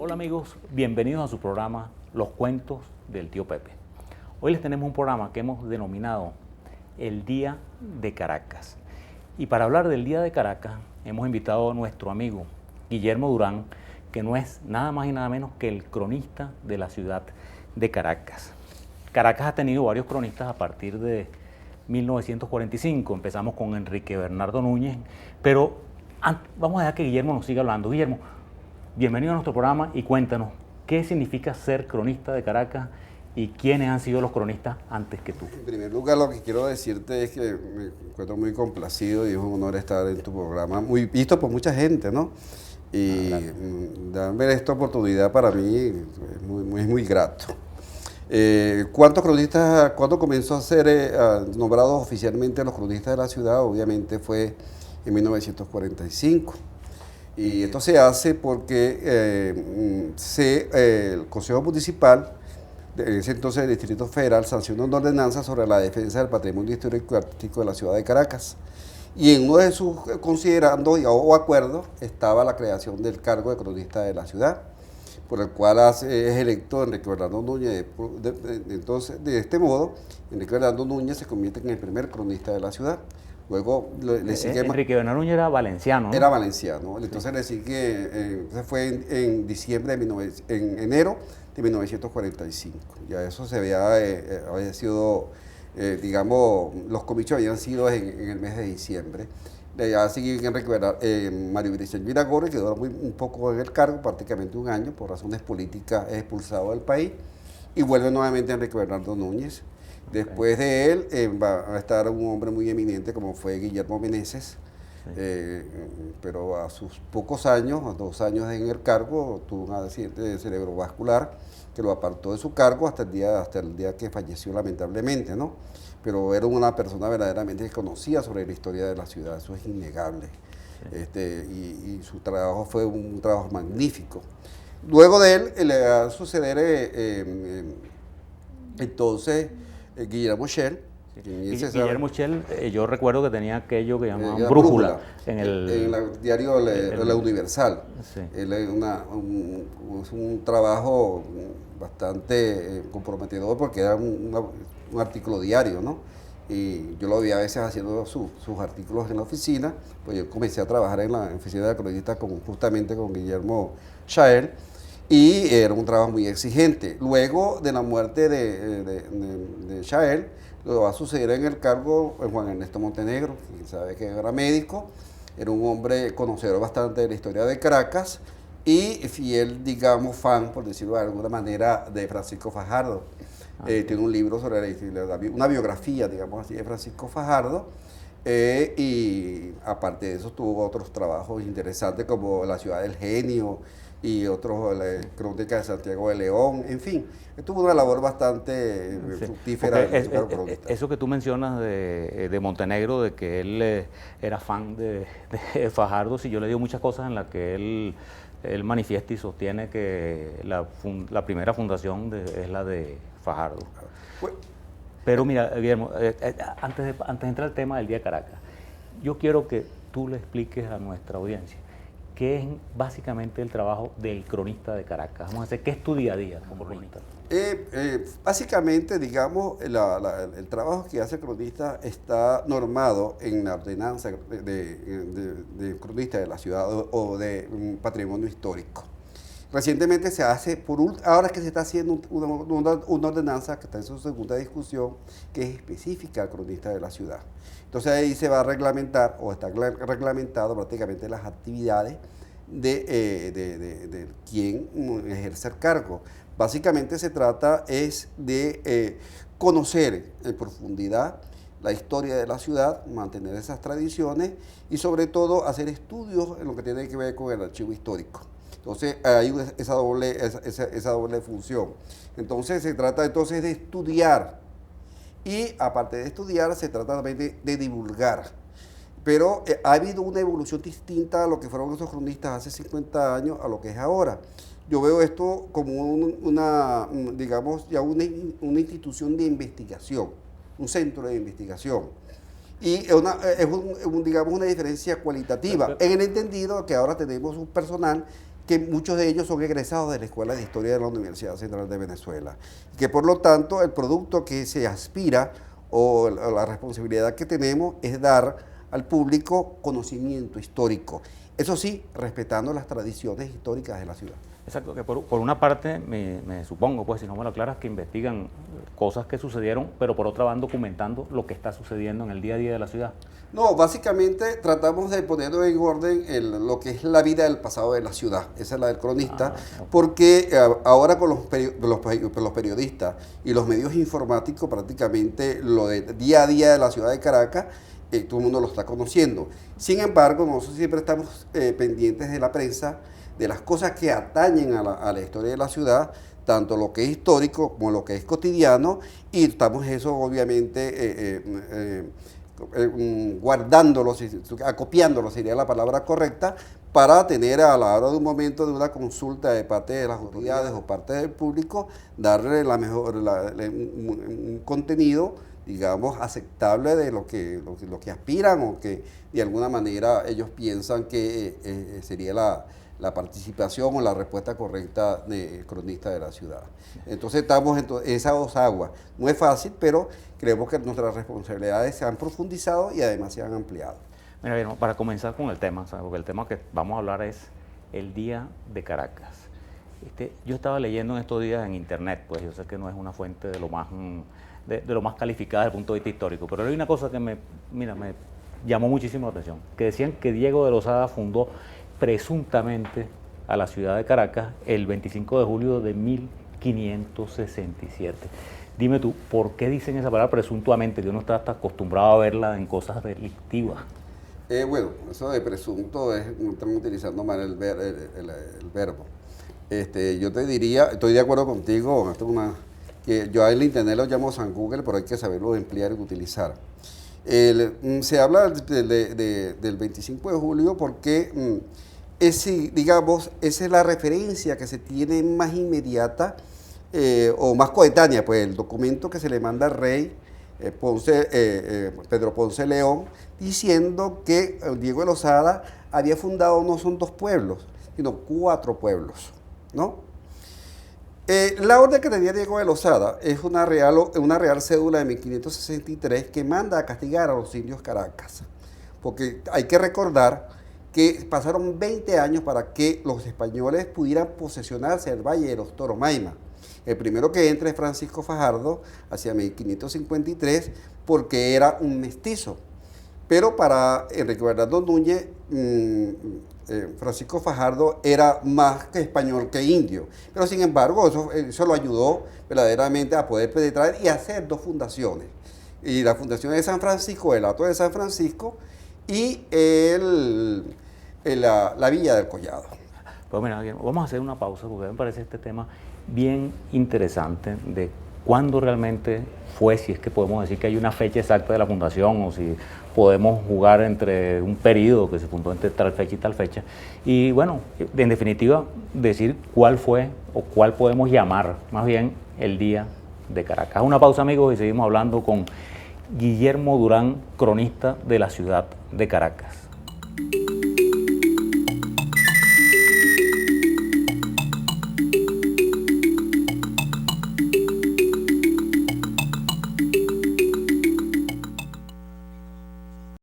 Hola amigos, bienvenidos a su programa Los Cuentos del Tío Pepe. Hoy les tenemos un programa que hemos denominado El Día de Caracas. Y para hablar del Día de Caracas hemos invitado a nuestro amigo Guillermo Durán, que no es nada más y nada menos que el cronista de la ciudad de Caracas. Caracas ha tenido varios cronistas a partir de 1945. Empezamos con Enrique Bernardo Núñez, pero vamos a dejar que Guillermo nos siga hablando. Guillermo, bienvenido a nuestro programa y cuéntanos qué significa ser cronista de Caracas y quiénes han sido los cronistas antes que tú. En primer lugar, lo que quiero decirte es que me encuentro muy complacido y es un honor estar en tu programa, muy visto por mucha gente, ¿no? Y darme esta oportunidad para mí es muy grato. ¿Cuándo comenzó a ser nombrados oficialmente los cronistas de la ciudad? Obviamente fue en 1945. Y esto se hace porque el Consejo Municipal, en ese entonces el Distrito Federal, sancionó una ordenanza sobre la defensa del patrimonio histórico y artístico de la ciudad de Caracas. Y en uno de sus considerandos o acuerdos estaba la creación del cargo de cronista de la ciudad, por el cual es electo Enrique Bernardo Núñez. Entonces, de este modo, Enrique Bernardo Núñez se convierte en el primer cronista de la ciudad. Luego le sigue Enrique Bernardo Núñez era valenciano, ¿no? Era valenciano. Entonces le sigue, fue en diciembre en enero de 1945. Ya eso se había sido, digamos, los comicios habían sido en el mes de diciembre. Ya sigue Mario Vicente Viragoro, que duró un poco en el cargo, prácticamente un año, por razones políticas es expulsado del país, y vuelve nuevamente Enrique Bernardo Núñez. Después de él va a estar un hombre muy eminente como fue Guillermo Meneses, pero a sus pocos años, a 2 años en el cargo, tuvo un accidente cerebrovascular que lo apartó de su cargo hasta el día que falleció lamentablemente, ¿no? Pero era una persona verdaderamente que conocía sobre la historia de la ciudad, eso es innegable. Sí. Y su trabajo fue un trabajo magnífico. Luego de él le va a suceder entonces Guillermo Schell. Guillermo Schell, yo recuerdo que tenía aquello que llamaban brújula en el diario La Universal. Sí. Es un trabajo bastante comprometedor porque era un artículo diario, ¿no? Y yo lo vi a veces haciendo sus artículos en la oficina, pues yo comencé a trabajar en la oficina de cronista justamente con Guillermo Schell, y era un trabajo muy exigente. Luego de la muerte de Schell, lo va a suceder en el cargo Juan Ernesto Montenegro, quien sabe que era médico, era un hombre conocedor bastante de la historia de Caracas y fiel, digamos, fan, por decirlo de alguna manera, de Francisco Fajardo. Tiene un libro sobre una biografía, digamos así, de Francisco Fajardo, y aparte de eso tuvo otros trabajos interesantes como La Ciudad del Genio y otros, la Crónica de Santiago de León, en fin, tuvo una labor bastante fructífera. Eso que tú mencionas de Montenegro, de que él era fan de Fajardo, sí, yo le digo muchas cosas en las que él manifiesta y sostiene que la primera fundación es la de Fajardo. Pero mira, Guillermo, antes de entrar al tema del Día de Caracas, yo quiero que tú le expliques a nuestra audiencia qué es básicamente el trabajo del cronista de Caracas. Vamos a hacer, ¿qué es tu día a día como cronista? Básicamente, digamos, el trabajo que hace el cronista está normado en la ordenanza de cronista de la ciudad o de patrimonio histórico. Recientemente se hace, ahora que se está haciendo una ordenanza que está en su segunda discusión, que es específica al cronista de la ciudad. Entonces ahí se va a reglamentar, o está reglamentado prácticamente las actividades de quien ejerce el cargo. Básicamente se trata de conocer en profundidad la historia de la ciudad, mantener esas tradiciones y sobre todo hacer estudios en lo que tiene que ver con el archivo histórico. Entonces hay esa doble función. Entonces se trata entonces de estudiar y aparte de estudiar se trata también de divulgar. Pero ha habido una evolución distinta a lo que fueron esos cronistas hace 50 años a lo que es ahora. Yo veo esto como digamos, ya una institución de investigación, un centro de investigación. Y digamos, una diferencia cualitativa, en el entendido que ahora tenemos un personal que muchos de ellos son egresados de la Escuela de Historia de la Universidad Central de Venezuela, que por lo tanto el producto que se aspira o la responsabilidad que tenemos es dar al público conocimiento histórico, eso sí, respetando las tradiciones históricas de la ciudad. Exacto, que por una parte me supongo, pues si no me lo aclaras, que investigan cosas que sucedieron, pero por otra van documentando lo que está sucediendo en el día a día de la ciudad. No, básicamente tratamos de poner en orden lo que es la vida del pasado de la ciudad, esa es la del cronista, Okay. porque ahora con los periodistas y los medios informáticos prácticamente lo de día a día de la ciudad de Caracas, todo el mundo lo está conociendo. Sin embargo, nosotros siempre estamos pendientes de la prensa, de las cosas que atañen a la historia de la ciudad, tanto lo que es histórico como lo que es cotidiano, y estamos eso obviamente guardándolo, acopiándolo sería la palabra correcta, para tener a la hora de un momento de una consulta de parte de las autoridades o parte del público, darle un contenido, digamos, aceptable de lo que aspiran o que de alguna manera ellos piensan que sería la participación o la respuesta correcta de cronista de la ciudad. Entonces estamos en esas dos aguas. No es fácil, pero creemos que nuestras responsabilidades se han profundizado y además se han ampliado. Mira, bien, para comenzar con el tema, ¿sabes? Porque el tema que vamos a hablar es el Día de Caracas. Yo estaba leyendo en estos días en internet, pues yo sé que no es una fuente de lo más calificada desde el punto de vista histórico, pero hay una cosa que me llamó muchísimo la atención, que decían que Diego de Lozada fundó presuntamente a la ciudad de Caracas el 25 de julio de 1567. Dime tú, ¿por qué dicen esa palabra presuntamente? Yo no estaba hasta acostumbrado a verla en cosas delictivas. Bueno, eso de presunto están utilizando mal el verbo. Yo te diría, estoy de acuerdo contigo, que yo en el internet lo llamo San Google, pero hay que saberlo emplear y utilizar. Se habla del 25 de julio porque digamos, esa es la referencia que se tiene más inmediata o más coetánea, pues el documento que se le manda al rey Pedro Ponce León, diciendo que Diego de Lozada había fundado no son 2 pueblos, sino 4 pueblos, ¿no? La orden que tenía Diego de Lozada es una real cédula de 1563 que manda a castigar a los indios Caracas, porque hay que recordar que pasaron 20 años para que los españoles pudieran posesionarse del Valle de los Toromaima. El primero que entra es Francisco Fajardo hacia 1553 porque era un mestizo. Pero para Enrique Bernardo Núñez, Francisco Fajardo era más que español que indio. Pero sin embargo, eso lo ayudó verdaderamente a poder penetrar y hacer 2 fundaciones. Y la fundación de San Francisco, el Hato de San Francisco y la Villa del Collado. Pues mira, vamos a hacer una pausa porque me parece este tema bien interesante de cuándo realmente fue, si es que podemos decir que hay una fecha exacta de la fundación o si podemos jugar entre un periodo que se fundó entre tal fecha y tal fecha. Y bueno, en definitiva, decir cuál fue o cuál podemos llamar más bien el Día de Caracas. Una pausa, amigos, y seguimos hablando con Guillermo Durán, cronista de la ciudad de Caracas.